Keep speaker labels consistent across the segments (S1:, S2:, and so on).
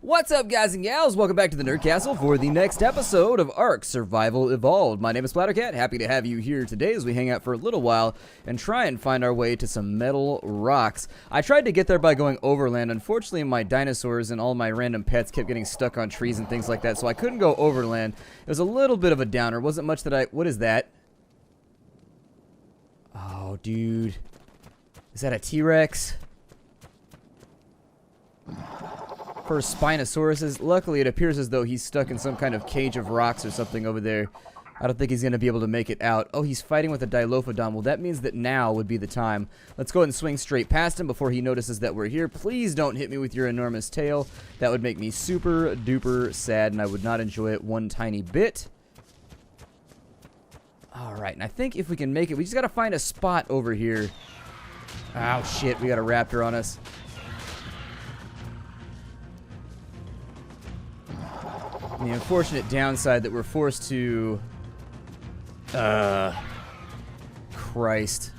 S1: What's up, guys and gals? Welcome back to the Nerd Castle for the next episode of Ark Survival Evolved. My name is Splattercat. Happy to have you here today as we hang out for a little while and try and find our way to some metal rocks. I tried to get there by going overland. Unfortunately, my dinosaurs and all my random pets kept getting stuck on trees and things like that, so I couldn't go overland. It was a little bit of a downer. Wasn't much that I... What is that? Oh, dude. Is that a T-Rex? For Spinosauruses. Luckily, it appears as though he's stuck in some kind of cage of rocks or something over there. I don't think he's going to be able to make it out. Oh, he's fighting with a Dilophodon. Well, that means that now would be the time. Let's go ahead and swing straight past him before he notices that we're here. Please don't hit me with your enormous tail. That would make me super duper sad, and I would not enjoy it one tiny bit. Alright, and I think if we can make it, we just got to find a spot over here. Oh, shit, we got a raptor on us. The unfortunate downside that we're forced to... Christ.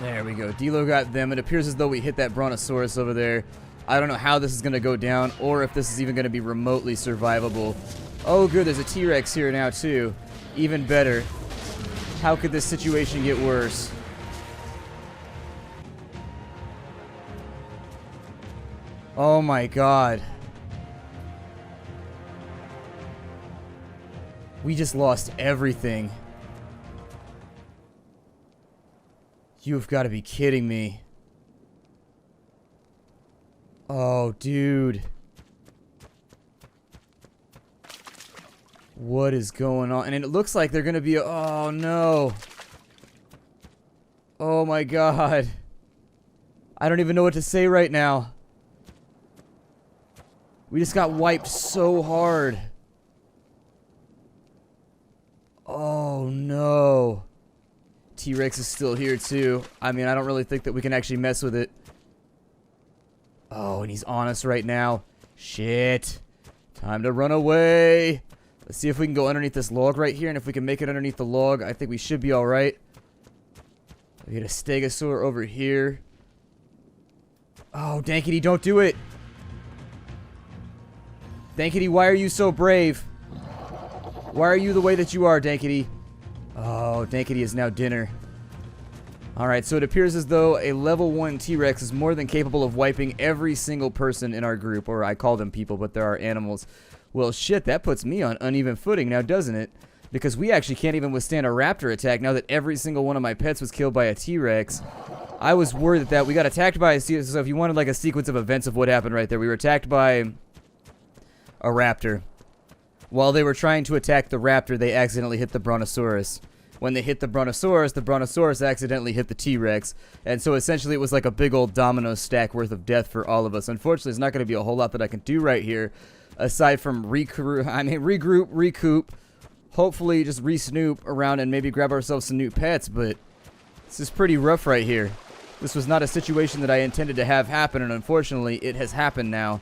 S1: There we go. Dilo got them. It appears as though we hit that Brontosaurus over there. I don't know how this is going to go down, or if this is even going to be remotely survivable. Oh, good. There's a T-Rex here now, too. Even better. How could this situation get worse? Oh my god. We just lost everything. You've got to be kidding me. Oh, dude. What is going on? And it looks like they're going to be... Oh, no. Oh my god. I don't even know what to say right now. We just got wiped so hard. Oh, no. T-Rex is still here, too. I mean, I don't really think that we can actually mess with it. Oh, and he's on us right now. Shit. Time to run away. Let's see if we can go underneath this log right here, and if we can make it underneath the log, I think we should be alright. We get a Stegosaur over here. Oh, Dankity, don't do it. Dankity, why are you so brave? Why are you the way that you are, Dankity? Oh, Dankity is now dinner. Alright, so it appears as though a level 1 T-Rex is more than capable of wiping every single person in our group. Or I call them people, but there are animals. Well, shit, that puts me on uneven footing now, doesn't it? Because we actually can't even withstand a raptor attack now that every single one of my pets was killed by a T-Rex. I was worried that we got attacked by a... So if you wanted like a sequence of events of what happened right there, we were attacked by... a raptor. While they were trying to attack the raptor, they accidentally hit the Brontosaurus. When they hit the Brontosaurus accidentally hit the T-Rex. And so essentially it was like a big old domino stack worth of death for all of us. Unfortunately, there's not going to be a whole lot that I can do right here. Aside from regroup, recoup. Hopefully just re-snoop around and maybe grab ourselves some new pets. But this is pretty rough right here. This was not a situation that I intended to have happen. And unfortunately, it has happened now.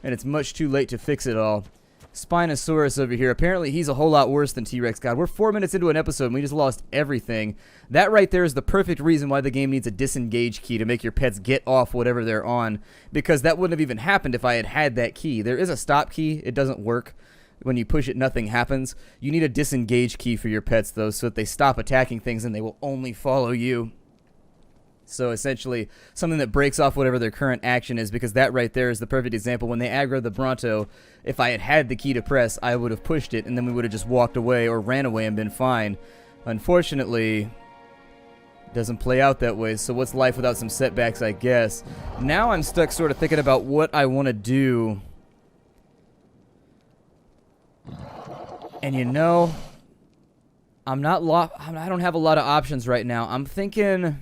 S1: And it's much too late to fix it all. Spinosaurus over here. Apparently, he's a whole lot worse than T-Rex. God, we're 4 minutes into an episode and we just lost everything. That right there is the perfect reason why the game needs a disengage key to make your pets get off whatever they're on. Because that wouldn't have even happened if I had had that key. There is a stop key. It doesn't work. When you push it, nothing happens. You need a disengage key for your pets, though, so that they stop attacking things and they will only follow you. So essentially, something that breaks off whatever their current action is, because that right there is the perfect example. When they aggro the Bronto, if I had had the key to press, I would have pushed it, and then we would have just walked away or ran away and been fine. Unfortunately, it doesn't play out that way, so what's life without some setbacks, I guess. Now I'm stuck sort of thinking about what I want to do. And you know, I don't have a lot of options right now. I'm thinking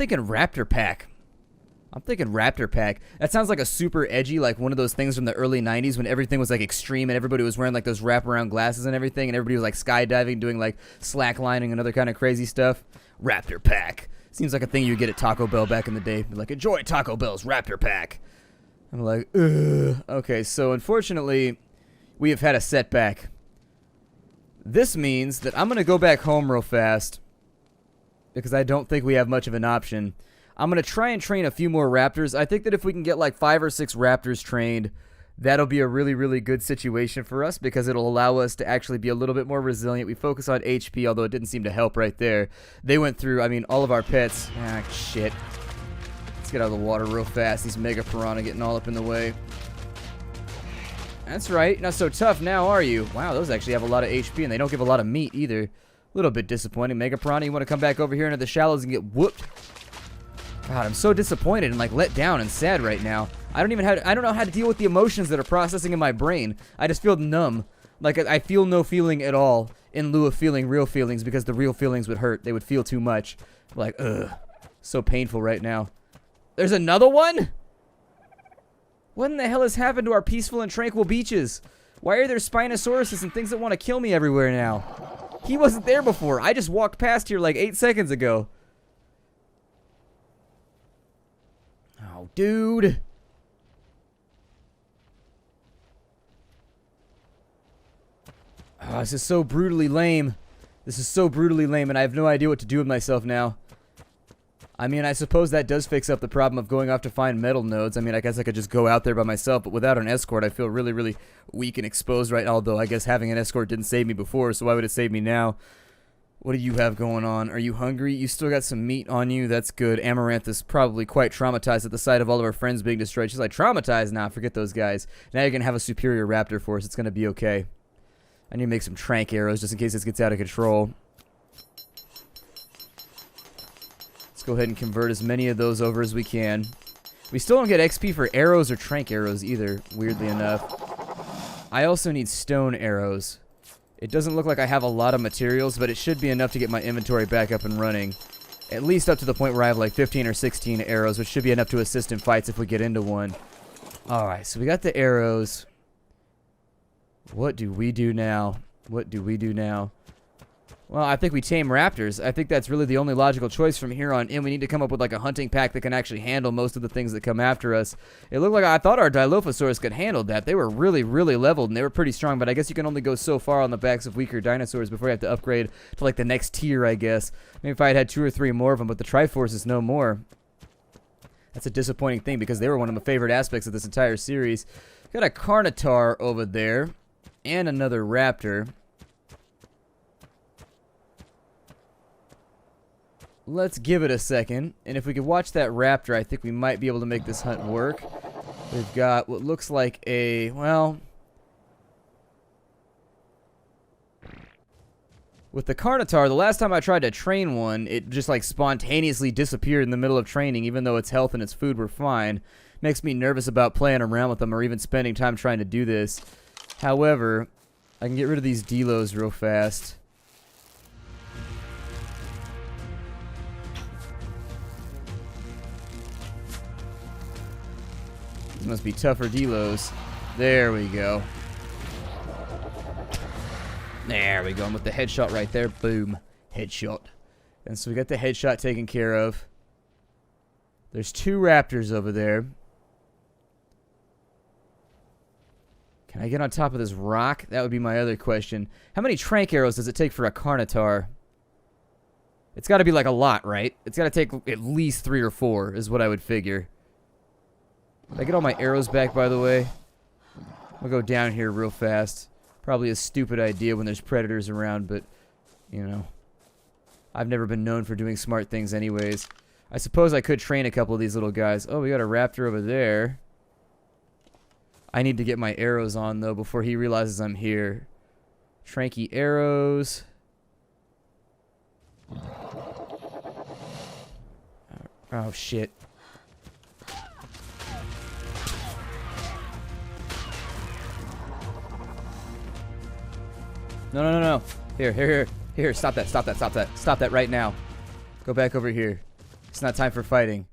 S1: Raptor Pack. That sounds like a super edgy, like one of those things from the early 90s when everything was like extreme and everybody was wearing like those wraparound glasses and everything, and everybody was like skydiving, doing like slacklining and other kind of crazy stuff. Raptor Pack. Seems like a thing you would get at Taco Bell back in the day. Like, enjoy Taco Bell's Raptor Pack. I'm like, ugh. Okay, so unfortunately, we have had a setback. This means that I'm going to go back home real fast because I don't think we have much of an option. I'm going to try and train a few more raptors. I think that if we can get like 5 or 6 raptors trained, that'll be a really, really good situation for us because it'll allow us to actually be a little bit more resilient. We focus on HP, although it didn't seem to help right there. They went through, I mean, all of our pets. Ah, shit. Let's get out of the water real fast. These mega piranha getting all up in the way. That's right. Not so tough now, are you? Wow, those actually have a lot of HP, and they don't give a lot of meat either. A little bit disappointing. Mega piranha, you want to come back over here into the shallows and get whooped? God, I'm so disappointed and like let down and sad right now. I don't know how to deal with the emotions that are processing in my brain. I just feel numb. Like I feel no feeling at all in lieu of feeling real feelings because the real feelings would hurt. They would feel too much. Like, ugh. So painful right now. There's another one? What in the hell has happened to our peaceful and tranquil beaches? Why are there Spinosauruses and things that want to kill me everywhere now? He wasn't there before. I just walked past here like 8 seconds ago. Oh, dude. Oh, this is so brutally lame. This is so brutally lame, and I have no idea what to do with myself now. I mean, I suppose that does fix up the problem of going off to find metal nodes. I mean, I guess I could just go out there by myself, but without an escort, I feel really, really weak and exposed right now, although I guess having an escort didn't save me before, so why would it save me now? What do you have going on? Are you hungry? You still got some meat on you? That's good. Amaranth is probably quite traumatized at the sight of all of our friends being destroyed. She's like, traumatized? Nah, forget those guys. Now you're going to have a superior raptor force. It's going to be okay. I need to make some trank arrows just in case this gets out of control. Let's go ahead and convert as many of those over as we can. We still don't get XP for arrows or trank arrows either, weirdly enough. I also need stone arrows. It doesn't look like I have a lot of materials, but it should be enough to get my inventory back up and running. At least up to the point where I have like 15 or 16 arrows, which should be enough to assist in fights if we get into one. Alright, so we got the arrows. What do we do now? What do we do now? Well, I think we tame raptors. I think that's really the only logical choice from here on in. We need to come up with like a hunting pack that can actually handle most of the things that come after us. It looked like I thought our Dilophosaurus could handle that. They were really, really leveled and they were pretty strong, but I guess you can only go so far on the backs of weaker dinosaurs before you have to upgrade to like the next tier, I guess. Maybe if I had 2 or 3 more of them, but the Triforce is no more. That's a disappointing thing because they were one of my favorite aspects of this entire series. Got a Carnotaur over there and another raptor. Let's give it a second, and if we could watch that raptor, I think we might be able to make this hunt work. We've got what looks like a, well, with the Carnotaur, the last time I tried to train one, it just like spontaneously disappeared in the middle of training, even though its health and its food were fine. Makes me nervous about playing around with them or even spending time trying to do this. However, I can get rid of these delos real fast. These must be tougher delos. There we go. There we go. And with the headshot right there, boom. Headshot. And so we got the headshot taken care of. There's 2 raptors over there. Can I get on top of this rock? That would be my other question. How many trank arrows does it take for a Carnotaur? It's got to be like a lot, right? It's got to take at least 3 or 4 is what I would figure. Did I get all my arrows back, by the way? I'll go down here real fast. Probably a stupid idea when there's predators around, but, you know. I've never been known for doing smart things anyways. I suppose I could train a couple of these little guys. Oh, we got a raptor over there. I need to get my arrows on, though, before he realizes I'm here. Tranky arrows. Oh, shit. No, no, no, no. Here. Stop that right now. Go back over here. It's not time for fighting.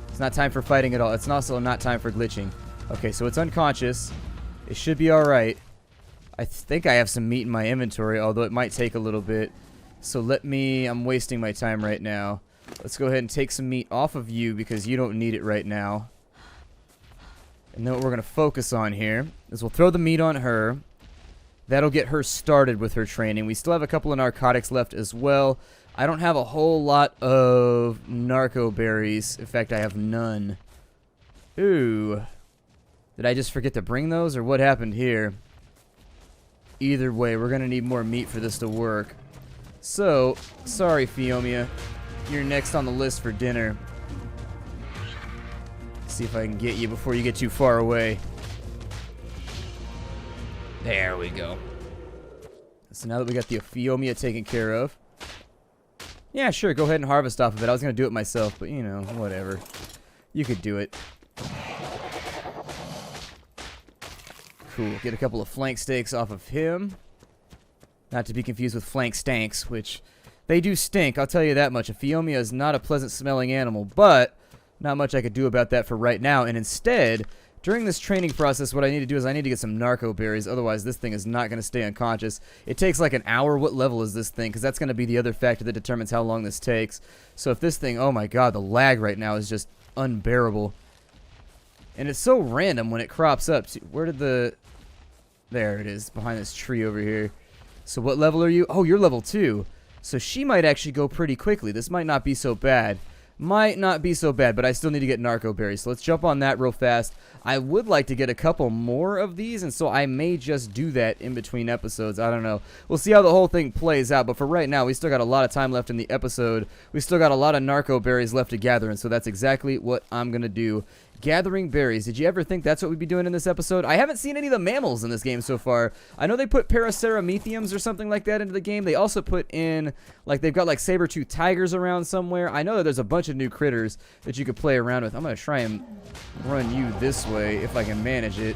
S1: It's not time for fighting at all. It's also not time for glitching. Okay, so it's unconscious. It should be alright. I think I have some meat in my inventory, although it might take a little bit. So I'm wasting my time right now. Let's go ahead and take some meat off of you because you don't need it right now. And then what we're going to focus on here is we'll throw the meat on her. That'll get her started with her training. We still have a couple of narcotics left as well. I don't have a whole lot of narco berries. In fact, I have none. Ooh. Did I just forget to bring those, or what happened here? Either way, we're going to need more meat for this to work. So, sorry, Phiomia. You're next on the list for dinner. See if I can get you before you get too far away. There we go. So now that we got the Phiomia taken care of. Yeah, sure, go ahead and harvest off of it. I was going to do it myself, but, you know, whatever. You could do it. Cool. Get a couple of flank steaks off of him. Not to be confused with flank stanks, which they do stink, I'll tell you that much. A Phiomia is not a pleasant-smelling animal, but not much I could do about that for right now. And instead, during this training process, what I need to do is I need to get some narco berries. Otherwise, this thing is not going to stay unconscious. It takes like an hour. What level is this thing? Because that's going to be the other factor that determines how long this takes. So if this thing, oh my god, the lag right now is just unbearable. And it's so random when it crops up. Where did the... There it is, behind this tree over here. So what level are you? Oh, you're level 2. So she might actually go pretty quickly. This might not be so bad. Might not be so bad, but I still need to get narco berries. So let's jump on that real fast. I would like to get a couple more of these, and so I may just do that in between episodes. I don't know. We'll see how the whole thing plays out, but for right now, we still got a lot of time left in the episode. We still got a lot of narco berries left to gather, and so that's exactly what I'm going to do. Gathering berries. Did you ever think that's what we'd be doing in this episode? I haven't seen any of the mammals in this game so far. I know they put Paraceramethums or something like that into the game. They also put in, like, they've got like saber-toothed tigers around somewhere. I know that there's a bunch of new critters that you could play around with. I'm going to try and run you this way if I can manage it.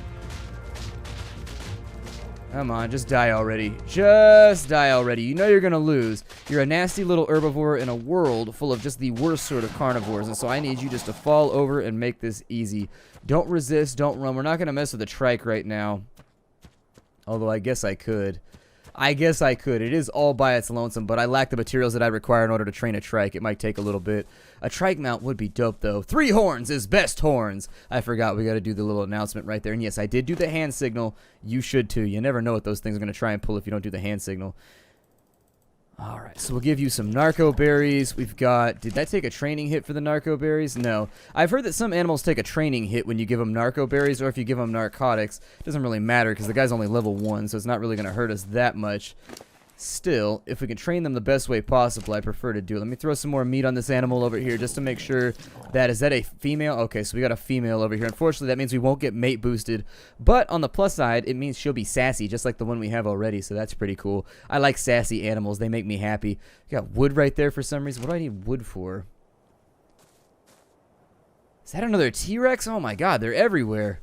S1: Come on, just die already. Just die already. You know you're going to lose. You're a nasty little herbivore in a world full of just the worst sort of carnivores, and so I need you just to fall over and make this easy. Don't resist, don't run. We're not going to mess with the trike right now. Although I guess I could. I guess I could. It is all by its lonesome, but I lack the materials that I require in order to train a trike. It might take a little bit. A trike mount would be dope, though. 3 horns is best horns. I forgot. We got to do the little announcement right there. And yes, I did do the hand signal. You should, too. You never know what those things are going to try and pull if you don't do the hand signal. All right, so we'll give you some narco berries. We've got... Did that take a training hit for the narco berries? No. I've heard that some animals take a training hit when you give them narco berries, or if you give them narcotics. It doesn't really matter because the guy's only level 1, so it's not really going to hurt us that much. Still, if we can train them the best way possible, I prefer to do it. Let me throw some more meat on this animal over here just to make sure that... Is that a female? Okay, so we got a female over here. Unfortunately, that means we won't get mate boosted. But on the plus side, it means she'll be sassy, just like the one we have already, so that's pretty cool. I like sassy animals. They make me happy. Got wood right there for some reason. What do I need wood for? Is that another T-Rex? Oh my god, they're everywhere.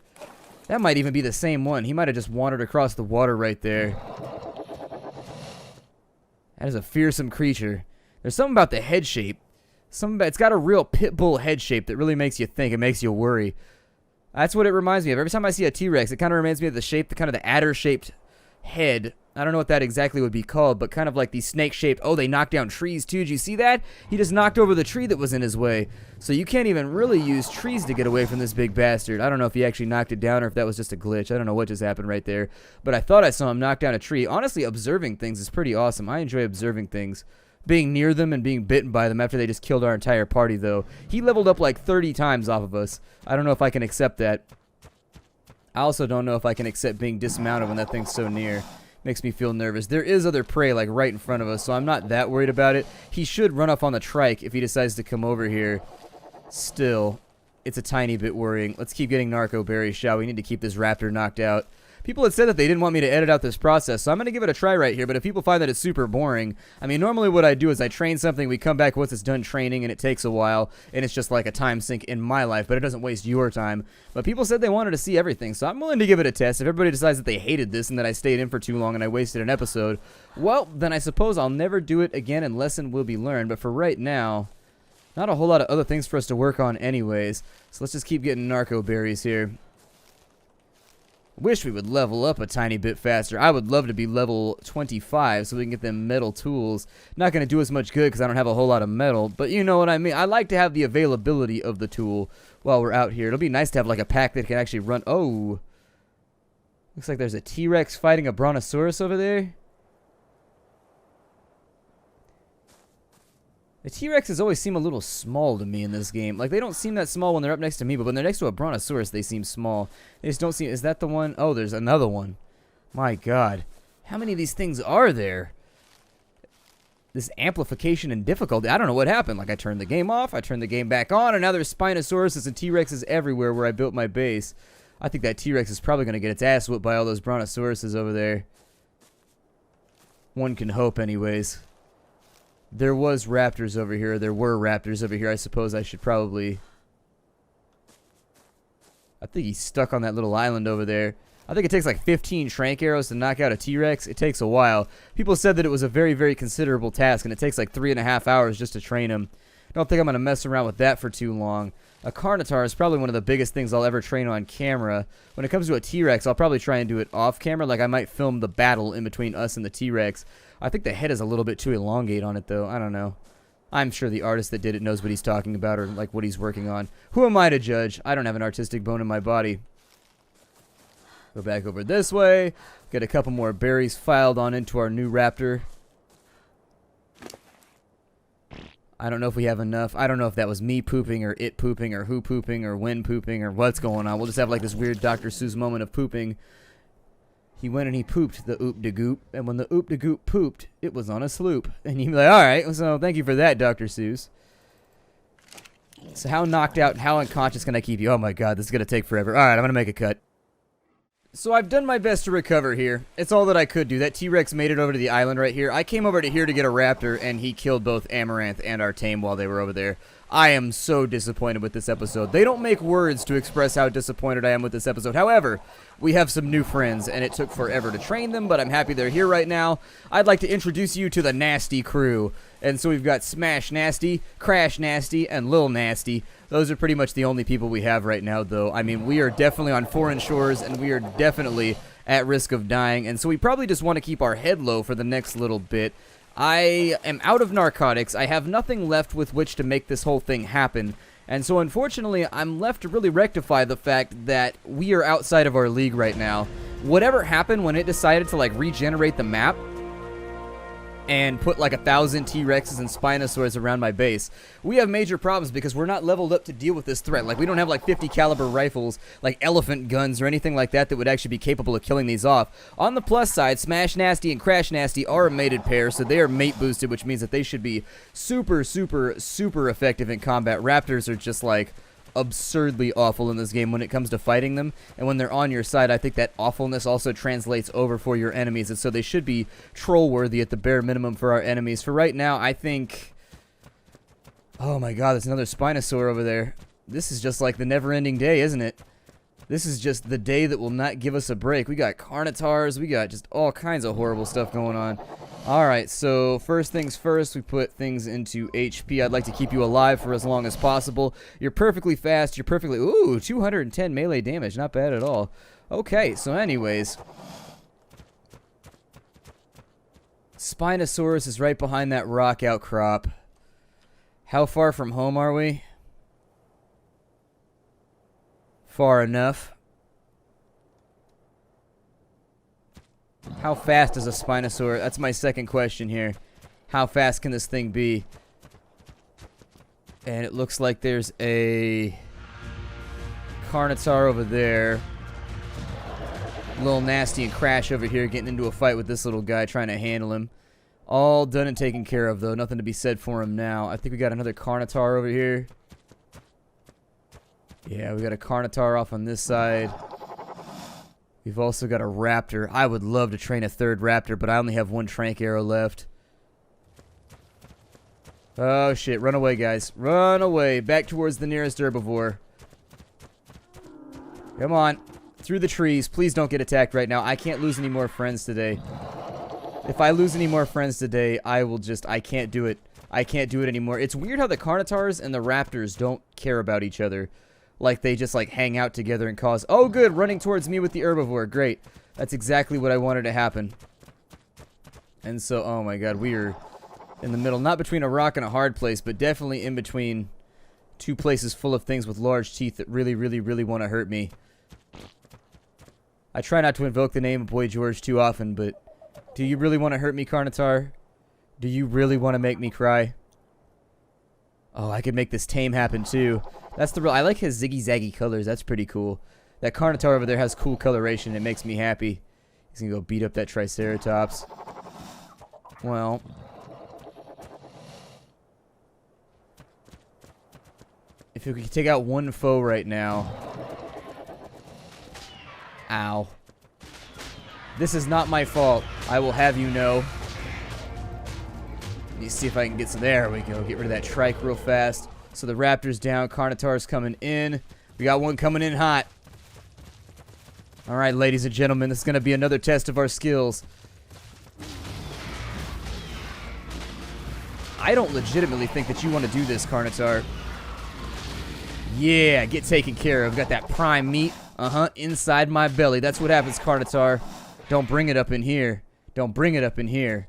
S1: That might even be the same one. He might have just wandered across the water right there. That is a fearsome creature. There's something about the head shape. It's got a real pit bull head shape that really makes you think. It makes you worry. That's what it reminds me of. Every time I see a T-Rex, it kind of reminds me of the shape, kind of the adder-shaped head. I don't know what that exactly would be called, but kind of like the snake-shaped. Oh, they knocked down trees, too. Did you see that? He just knocked over the tree that was in his way. So you can't even really use trees to get away from this big bastard. I don't know if he actually knocked it down or if that was just a glitch. I don't know what just happened right there. But I thought I saw him knock down a tree. Honestly, observing things is pretty awesome. I enjoy observing things. Being near them and being bitten by them after they just killed our entire party, though. He leveled up like 30 times off of us. I don't know if I can accept that. I also don't know if I can accept being dismounted when that thing's so near. Makes me feel nervous. There is other prey like right in front of us, so I'm not that worried about it. He should run off on the trike if he decides to come over here. Still, it's a tiny bit worrying. Let's keep getting narco berries, shall we? Need to keep this raptor knocked out. People had said that they didn't want me to edit out this process, so I'm going to give it a try right here, but if people find that it's super boring, I mean, normally what I do is I train something, we come back once it's done training, and it takes a while, and it's just like a time sink in my life, but it doesn't waste your time. But people said they wanted to see everything, so I'm willing to give it a test. If everybody decides that they hated this and that I stayed in for too long and I wasted an episode, well, then I suppose I'll never do it again and lesson will be learned, but for right now, not a whole lot of other things for us to work on anyways, so let's just keep getting narco berries here. Wish we would level up a tiny bit faster. I would love to be level 25 so we can get them metal tools. Not going to do us much good because I don't have a whole lot of metal, but you know what I mean. I like to have the availability of the tool while we're out here. It'll be nice to have like a pack that can actually run. Oh. Looks like there's a T-Rex fighting a Brontosaurus over there. The T-Rexes always seem a little small to me in this game. Like, they don't seem that small when they're up next to me, but when they're next to a Brontosaurus, they seem small. They just don't seem... Is that the one? Oh, there's another one. My God. How many of these things are there? This amplification and difficulty. I don't know what happened. Like, I turned the game off, I turned the game back on, and now there's Spinosauruses and T-Rexes everywhere where I built my base. I think that T-Rex is probably going to get its ass whooped by all those Brontosauruses over there. One can hope, anyways. There was raptors over here. There were raptors over here. I suppose I should probably... I think he's stuck on that little island over there. I think it takes like 15 trank arrows to knock out a T-Rex. It takes a while. People said that it was a very, very considerable task, and it takes like 3.5 hours just to train him. I don't think I'm going to mess around with that for too long. A Carnotaur is probably one of the biggest things I'll ever train on camera. When it comes to a T-Rex, I'll probably try and do it off camera. Like, I might film the battle in between us and the T-Rex. I think the head is a little bit too elongate on it, though. I don't know. I'm sure the artist that did it knows what he's talking about or, like, what he's working on. Who am I to judge? I don't have an artistic bone in my body. Go back over this way. Get a couple more berries filed on into our new raptor. I don't know if we have enough. I don't know if that was me pooping or it pooping or who pooping or when pooping or what's going on. We'll just have like this weird Dr. Seuss moment of pooping. He went and he pooped the oop-de-goop, and when the oop-de-goop pooped, it was on a sloop. And you'd be like, alright, so thank you for that, Dr. Seuss. So how knocked out and how unconscious can I keep you? Oh my God, this is going to take forever. Alright, I'm going to make a cut. So I've done my best to recover here. It's all that I could do. That T-Rex made it over to the island right here. I came over to here to get a raptor, and he killed both Amaranth and our tame while they were over there. I am so disappointed with this episode. They don't make words to express how disappointed I am with this episode. However, we have some new friends, and it took forever to train them, but I'm happy they're here right now. I'd like to introduce you to the Nasty crew. And so we've got Smash Nasty, Crash Nasty, and Lil Nasty. Those are pretty much the only people we have right now, though. I mean, we are definitely on foreign shores, and we are definitely at risk of dying, and so we probably just want to keep our head low for the next little bit. I am out of narcotics. I have nothing left with which to make this whole thing happen, and so unfortunately, I'm left to really rectify the fact that we are outside of our league right now. Whatever happened when it decided to, like, regenerate the map and put like 1,000 T-Rexes and Spinosaurs around my base, we have major problems because we're not leveled up to deal with this threat. Like, we don't have like 50 caliber rifles, like elephant guns or anything like that that would actually be capable of killing these off. On the plus side, Smash Nasty and Crash Nasty are a mated pair, so they are mate boosted, which means that they should be super, super, super effective in combat. Raptors are just like absurdly awful in this game when it comes to fighting them, and when they're on your side, I think that awfulness also translates over for your enemies, and so they should be troll worthy at the bare minimum for our enemies. For right now, I think... Oh my God, there's another Spinosaur over there. This is just like the never-ending day, isn't it? This is just the day that will not give us a break. We got Carnotaurs, we got just all kinds of horrible stuff going on. Alright, so first things first, we put things into HP. I'd like to keep you alive for as long as possible. You're perfectly fast, you're perfectly... Ooh, 210 melee damage, not bad at all. Okay, so anyways... Spinosaurus is right behind that rock outcrop. How far from home are we? Far enough. How fast is a Spinosaur? That's my second question here. How fast can this thing be? And it looks like there's a Carnotaur over there. Little Nasty and Crash over here getting into a fight with this little guy, trying to handle him. All done and taken care of, though. Nothing to be said for him now. I think we got another Carnotaur over here. Yeah, we got a Carnotaur off on this side. We've also got a raptor. I would love to train a third raptor, but I only have one trank arrow left. Oh, shit. Run away, guys. Run away. Back towards the nearest herbivore. Come on. Through the trees. Please don't get attacked right now. I can't lose any more friends today. If I lose any more friends today, I will just... I can't do it. I can't do it anymore. It's weird how the Carnotaurs and the raptors don't care about each other. Like, they just, like, hang out together and cause... Oh, good! Running towards me with the herbivore. Great. That's exactly what I wanted to happen. And so, oh my God, we are in the middle. Not between a rock and a hard place, but definitely in between two places full of things with large teeth that really, really, really want to hurt me. I try not to invoke the name of Boy George too often, but do you really want to hurt me, Carnotaur? Do you really want to make me cry? Oh, I could make this tame happen too. That's the real. I like his ziggy-zaggy colors. That's pretty cool. That Carnotaur over there has cool coloration. It makes me happy. He's going to go beat up that Triceratops. Well. If we could take out one foe right now. Ow. This is not my fault. I will have you know. Let me see if I can get some. There we go. Get rid of that trike real fast. So the raptor's down. Carnotaur's coming in. We got one coming in hot. All right, ladies and gentlemen, this is going to be another test of our skills. I don't legitimately think that you want to do this, Carnotaur. Yeah, get taken care of. Got that prime meat, inside my belly. That's what happens, Carnotaur. Don't bring it up in here. Don't bring it up in here.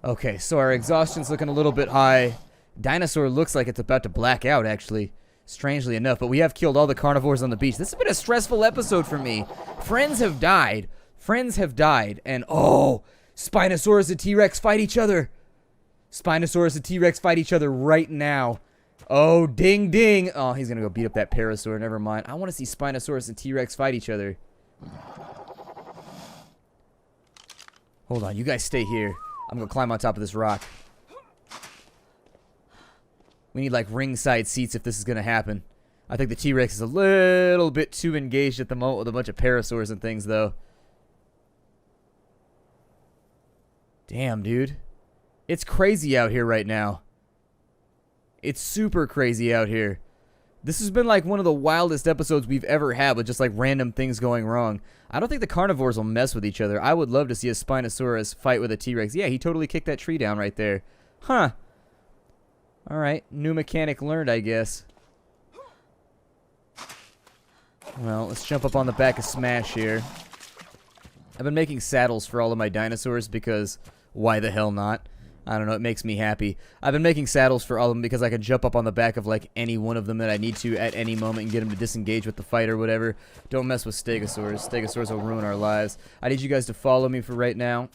S1: Okay, so our exhaustion's looking a little bit high. Dinosaur looks like it's about to black out, actually. Strangely enough, but we have killed all the carnivores on the beach. This has been a stressful episode for me. Friends have died. Friends have died. And, oh, Spinosaurus and T-Rex fight each other. Spinosaurus and T-Rex fight each other right now. Oh, ding, ding. Oh, he's going to go beat up that Parasaur. Never mind. I want to see Spinosaurus and T-Rex fight each other. Hold on. You guys stay here. I'm going to climb on top of this rock. We need, like, ringside seats if this is going to happen. I think the T-Rex is a little bit too engaged at the moment with a bunch of Parasaurs and things, though. Damn, dude. It's crazy out here right now. It's super crazy out here. This has been, like, one of the wildest episodes we've ever had with just, like, random things going wrong. I don't think the carnivores will mess with each other. I would love to see a Spinosaurus fight with a T-Rex. Yeah, he totally kicked that tree down right there. Huh. Alright, new mechanic learned, I guess. Well, let's jump up on the back of Smash here. I've been making saddles for all of my dinosaurs because why the hell not? I don't know, it makes me happy. I've been making saddles for all of them because I can jump up on the back of, like, any one of them that I need to at any moment and get them to disengage with the fight or whatever. Don't mess with Stegosaurs. Stegosaurs will ruin our lives. I need you guys to follow me for right now.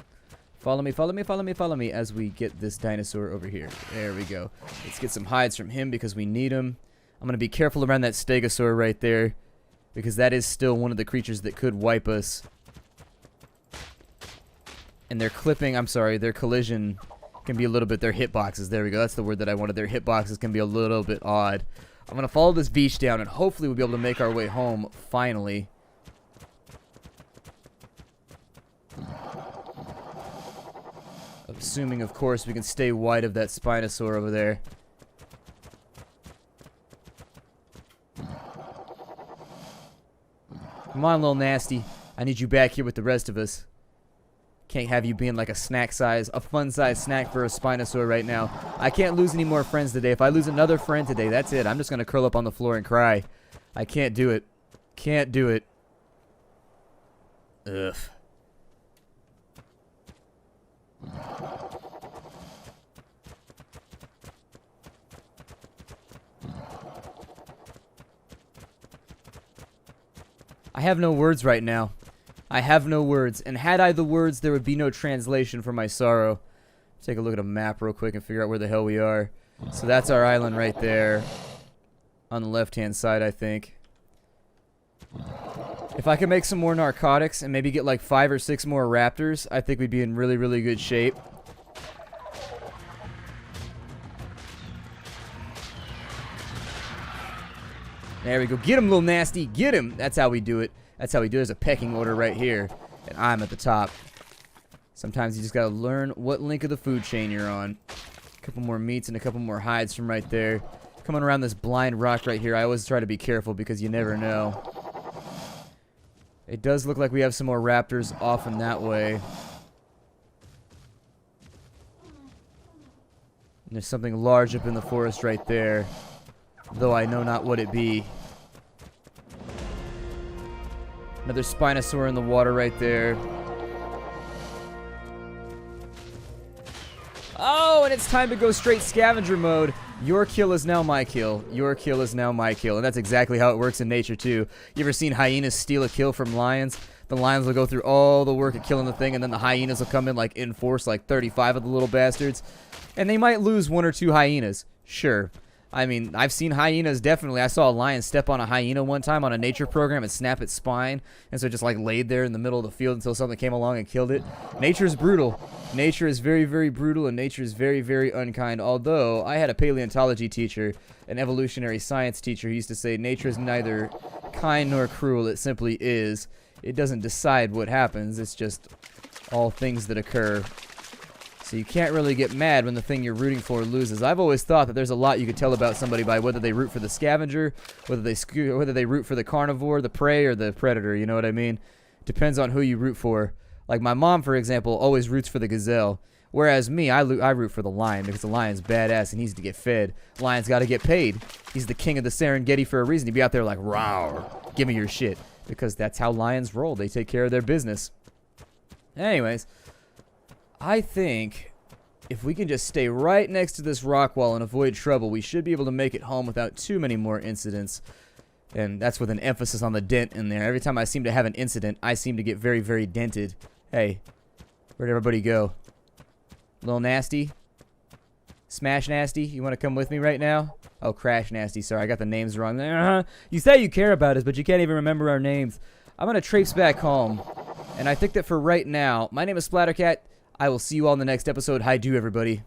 S1: Follow me, follow me, follow me, follow me as we get this dinosaur over here. There we go. Let's get some hides from him because we need them. I'm going to be careful around that Stegosaur right there because that is still one of the creatures that could wipe us. And their clipping, I'm sorry, their collision can be a little bit, their hitboxes, there we go, that's the word that I wanted. Their hitboxes can be a little bit odd. I'm going to follow this beach down and hopefully we'll be able to make our way home finally. Assuming, of course, we can stay wide of that Spinosaur over there. Come on, little nasty. I need you back here with the rest of us. Can't have you being like a snack size, a fun size snack for a Spinosaur right now. I can't lose any more friends today. If I lose another friend today, that's it. I'm just going to curl up on the floor and cry. I can't do it. Can't do it. Ugh. I have no words right now. I have no words. And had I the words, there would be no translation for my sorrow. Take a look at a map real quick and figure out where the hell we are. So that's our island right there. On the left-hand side, I think. If I could make some more narcotics and maybe get like 5 or 6 more raptors, I think we'd be in really, really good shape. There we go. Get him, little nasty. Get him. That's how we do it. That's how we do it. There's a pecking order right here. And I'm at the top. Sometimes you just gotta learn what link of the food chain you're on. A couple more meats and a couple more hides from right there. Coming around this blind rock right here, I always try to be careful because you never know. It does look like we have some more raptors off in that way. And there's something large up in the forest right there. Though I know not what it be. Another Spinosaur in the water right there. Oh, and it's time to go straight scavenger mode. Your kill is now my kill. Your kill is now my kill. And that's exactly how it works in nature, too. You ever seen hyenas steal a kill from lions? The lions will go through all the work of killing the thing, and then the hyenas will come in like in force, like 35 of the little bastards. And they might lose 1 or 2 hyenas. Sure. I mean, I've seen hyenas, definitely. I saw a lion step on a hyena one time on a nature program and snap its spine. And so it just like laid there in the middle of the field until something came along and killed it. Nature is brutal. Nature is very, very brutal, and nature is very, very unkind. Although, I had a paleontology teacher, an evolutionary science teacher, who used to say nature is neither kind nor cruel. It simply is. It doesn't decide what happens. It's just all things that occur. So you can't really get mad when the thing you're rooting for loses. I've always thought that there's a lot you could tell about somebody by whether they root for the scavenger, whether they root for the carnivore, the prey, or the predator. You know what I mean? Depends on who you root for. Like my mom, for example, always roots for the gazelle. Whereas me, I root for the lion because the lion's badass and needs to get fed. Lion's got to get paid. He's the king of the Serengeti for a reason. He'd be out there like, rawr, give me your shit. Because that's how lions roll. They take care of their business. Anyways, I think if we can just stay right next to this rock wall and avoid trouble, we should be able to make it home without too many more incidents. And that's with an emphasis on the dent in there. Every time I seem to have an incident, I seem to get very, very dented. Hey, where'd everybody go? Little Nasty? Smash Nasty? You want to come with me right now? Oh, Crash Nasty. Sorry, I got the names wrong. You say you care about us, but you can't even remember our names. I'm going to traipse back home. And I think that for right now, my name is Splattercat. I will see you all in the next episode. Hi, do everybody.